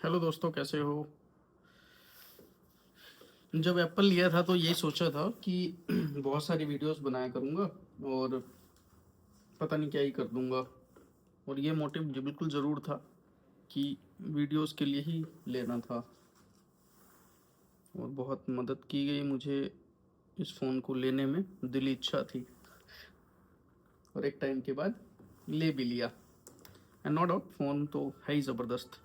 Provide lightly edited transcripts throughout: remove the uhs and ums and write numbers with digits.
Hello दोस्तों, कैसे हो। जब एप्पल लिया था तो ये सोचा था कि बहुत सारी वीडियोस बनाया करूँगा और पता नहीं क्या ही कर दूँगा। और ये मोटिव बिल्कुल ज़रूर था कि वीडियोस के लिए ही लेना था। और बहुत मदद की गई मुझे इस फ़ोन को लेने में, दिली इच्छा थी और एक टाइम के बाद ले भी लिया। एंड नो डाउट फ़ोन तो है ही ज़बरदस्त।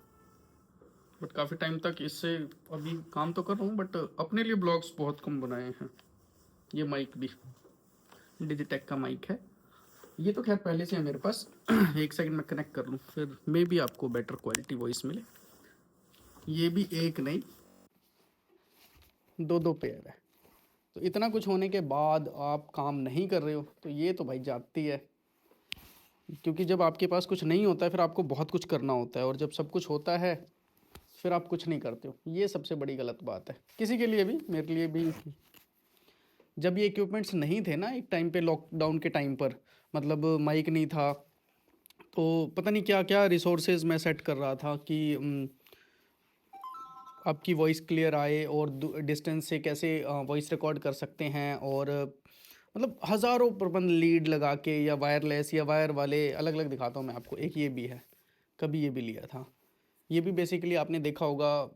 बट काफ़ी टाइम तक इससे अभी काम तो कर रहा हूँ, बट अपने लिए ब्लॉग्स बहुत कम बनाए हैं। ये माइक भी डिजिटेक का माइक है। ये तो खैर पहले से है मेरे पास। एक सेकंड में कनेक्ट कर लूँ, फिर मे भी आपको बेटर क्वालिटी वॉइस मिले। ये भी एक नहीं, दो दो पेयर है। तो इतना कुछ होने के बाद आप काम नहीं कर रहे हो तो ये तो भाई जाती है। क्योंकि जब आपके पास कुछ नहीं होता है फिर आपको बहुत कुछ करना होता है, और जब सब कुछ होता है फिर आप कुछ नहीं करते हो। ये सबसे बड़ी गलत बात है किसी के लिए भी, मेरे लिए भी। जब ये इक्विपमेंट्स नहीं थे ना, एक टाइम पे लॉकडाउन के टाइम पर, मतलब माइक नहीं था, तो पता नहीं क्या क्या रिसोर्सेज मैं सेट कर रहा था कि आपकी वॉइस क्लियर आए और डिस्टेंस से कैसे वॉइस रिकॉर्ड कर सकते हैं। और मतलब हज़ारों प्रबंध लीड लगा के या वायरलेस या वायर वाले अलग अलग दिखाता हूँ मैं आपको। एक ये भी है, कभी ये भी लिया था। ये भी बेसिकली आपने देखा होगा,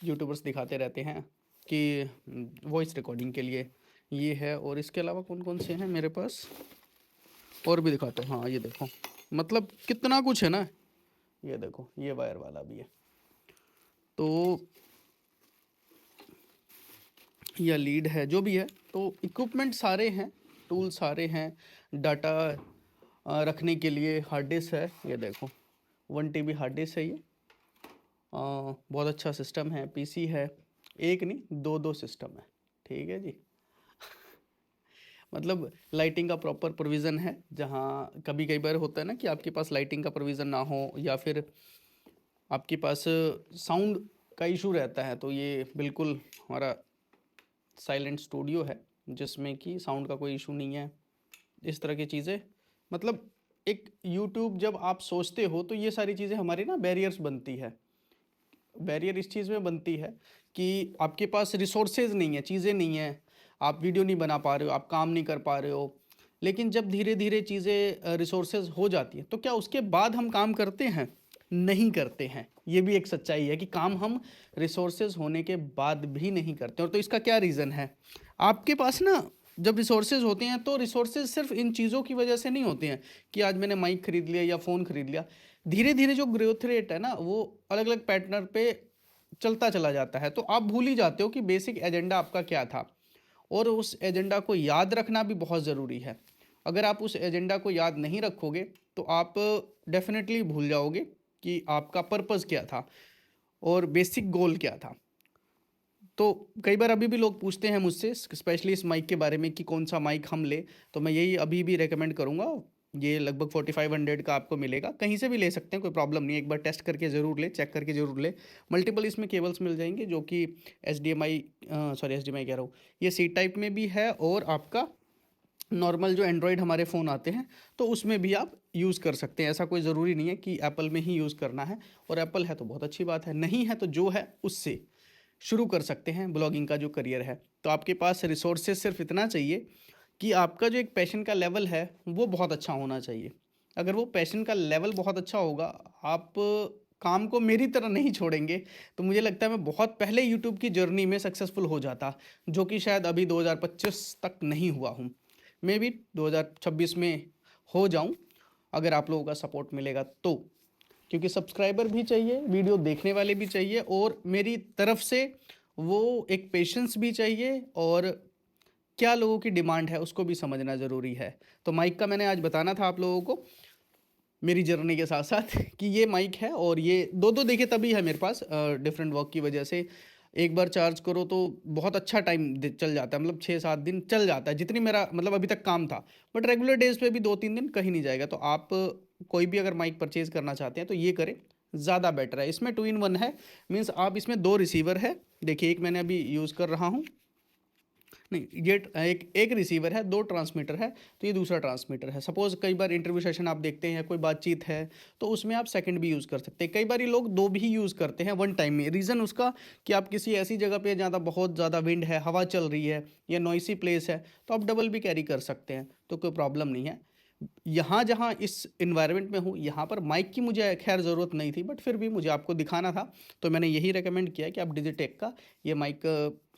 यूट्यूबर्स दिखाते रहते हैं कि वॉइस रिकॉर्डिंग के लिए ये है। और इसके अलावा कौन कौन से हैं मेरे पास, और भी दिखाता हूँ। हाँ ये देखो, मतलब कितना कुछ है ना। ये देखो, ये वायर वाला भी है। तो या लीड है, जो भी है। तो इक्विपमेंट सारे हैं, टूल सारे हैं। डाटा रखने के लिए हार्ड डिस्क है, ये देखो 1 TB हार्ड डिस्क है ये। बहुत अच्छा सिस्टम है, पीसी है। एक नहीं, दो दो सिस्टम है, ठीक है जी। मतलब लाइटिंग का प्रॉपर प्रोविज़न है। जहाँ कभी कई बार होता है ना कि आपके पास लाइटिंग का प्रोविज़न ना हो, या फिर आपके पास साउंड का इशू रहता है, तो ये बिल्कुल हमारा साइलेंट स्टूडियो है जिसमें कि साउंड का कोई इशू नहीं है। इस तरह की चीज़ें, मतलब एक यूट्यूब जब आप सोचते हो तो ये सारी चीज़ें हमारी ना बैरियर्स बनती है। बैरियर इस चीज़ में बनती है कि आपके पास रिसोर्सेज नहीं है, चीज़ें नहीं हैं, आप वीडियो नहीं बना पा रहे हो, आप काम नहीं कर पा रहे हो। लेकिन जब धीरे धीरे चीज़ें रिसोर्सेज हो जाती हैं तो क्या उसके बाद हम काम करते हैं? नहीं करते हैं। ये भी एक सच्चाई है कि काम हम रिसोर्सेज होने के बाद भी नहीं करते। और तो इसका क्या रीज़न है? आपके पास ना जब रिसोर्सेज होते हैं तो रिसोर्सेज सिर्फ इन चीज़ों की वजह से नहीं होते हैं कि आज मैंने माइक खरीद लिया या फ़ोन खरीद लिया। धीरे धीरे जो ग्रोथ रेट है ना, वो अलग अलग पैटर्न पे चलता चला जाता है। तो आप भूल ही जाते हो कि बेसिक एजेंडा आपका क्या था। और उस एजेंडा को याद रखना भी बहुत ज़रूरी है। अगर आप उस एजेंडा को याद नहीं रखोगे तो आप डेफिनेटली भूल जाओगे कि आपका पर्पज़ क्या था और बेसिक गोल क्या था। तो कई बार अभी भी लोग पूछते हैं मुझसे, स्पेशली इस माइक के बारे में, कि कौन सा माइक हम ले। तो मैं यही अभी भी रेकमेंड करूँगा। ये लगभग 4500 का आपको मिलेगा, कहीं से भी ले सकते हैं, कोई प्रॉब्लम नहीं है। एक बार टेस्ट करके ज़रूर ले, चेक करके ज़रूर ले। मल्टीपल इसमें केबल्स मिल जाएंगे, जो कि HDMI, सॉरी HDMI कह रहा हूँ, ये सी टाइप में भी है, और आपका नॉर्मल जो एंड्रॉयड हमारे फ़ोन आते हैं तो उसमें भी आप यूज़ कर सकते हैं। ऐसा कोई ज़रूरी नहीं है कि एप्पल में ही यूज़ करना है। और एप्पल है तो बहुत अच्छी बात है, नहीं है तो जो है उससे शुरू कर सकते हैं ब्लॉगिंग का जो करियर है। तो आपके पास रिसोर्सेज सिर्फ इतना चाहिए कि आपका जो एक पैशन का लेवल है वो बहुत अच्छा होना चाहिए। अगर वो पैशन का लेवल बहुत अच्छा होगा, आप काम को मेरी तरह नहीं छोड़ेंगे, तो मुझे लगता है मैं बहुत पहले यूट्यूब की जर्नी में सक्सेसफुल हो जाता, जो कि शायद अभी 2025 तक नहीं हुआ हूँ। मे बी 2026 में हो जाऊँ, अगर आप लोगों का सपोर्ट मिलेगा तो। क्योंकि सब्सक्राइबर भी चाहिए, वीडियो देखने वाले भी चाहिए, और मेरी तरफ से वो एक पेशेंस भी चाहिए, और क्या लोगों की डिमांड है उसको भी समझना ज़रूरी है। तो माइक का मैंने आज बताना था आप लोगों को, मेरी जर्नी के साथ साथ, कि ये माइक है। और ये दो दो देखे तभी है मेरे पास, डिफरेंट वर्क की वजह से। एक बार चार्ज करो तो बहुत अच्छा टाइम चल जाता है, मतलब 6-7 दिन चल जाता है, जितनी मेरा मतलब अभी तक काम था। बट रेगुलर डेज पे भी 2-3 दिन कहीं नहीं जाएगा। तो आप कोई भी अगर माइक परचेज करना चाहते हैं तो ये करें, ज़्यादा बेटर है। इसमें 2 in 1 है, मीन्स आप इसमें 2 रिसीवर है। देखिए, एक मैंने अभी यूज़ कर रहा हूँ नहीं, ये एक एक रिसीवर है, 2 ट्रांसमीटर है, तो ये दूसरा ट्रांसमीटर है। सपोज़ कई बार इंटरव्यू सेशन आप देखते हैं या कोई बातचीत है, तो उसमें आप सेकंड भी यूज़ कर सकते हैं। कई बार ये लोग 2 भी यूज़ करते हैं वन टाइम में। रीज़न उसका कि आप किसी ऐसी जगह पे जहाँ बहुत ज़्यादा विंड है, हवा चल रही है या नॉइसी प्लेस है, तो आप डबल भी कैरी कर सकते हैं, तो कोई प्रॉब्लम नहीं है। यहाँ जहाँ इस एनवायरनमेंट में हूँ, यहाँ पर माइक की मुझे खैर ज़रूरत नहीं थी, बट फिर भी मुझे आपको दिखाना था, तो मैंने यही रिकमेंड किया कि आप डिजिटेक का ये माइक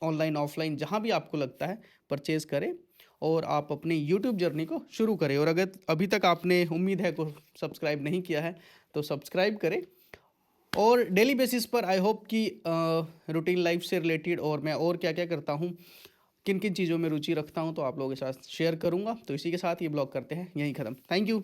ऑनलाइन ऑफलाइन जहाँ भी आपको लगता है परचेज़ करें और आप अपनी यूट्यूब जर्नी को शुरू करें। और अगर अभी तक आपने, उम्मीद है, को सब्सक्राइब नहीं किया है तो सब्सक्राइब करें। और डेली बेसिस पर आई होप कि रूटीन लाइफ से रिलेटेड और मैं और क्या क्या करता हूँ, किन किन चीज़ों में रुचि रखता हूँ, तो आप लोगों के साथ शेयर करूँगा। तो इसी के साथ ये ब्लॉग करते हैं यहीं ख़त्म। Thank you.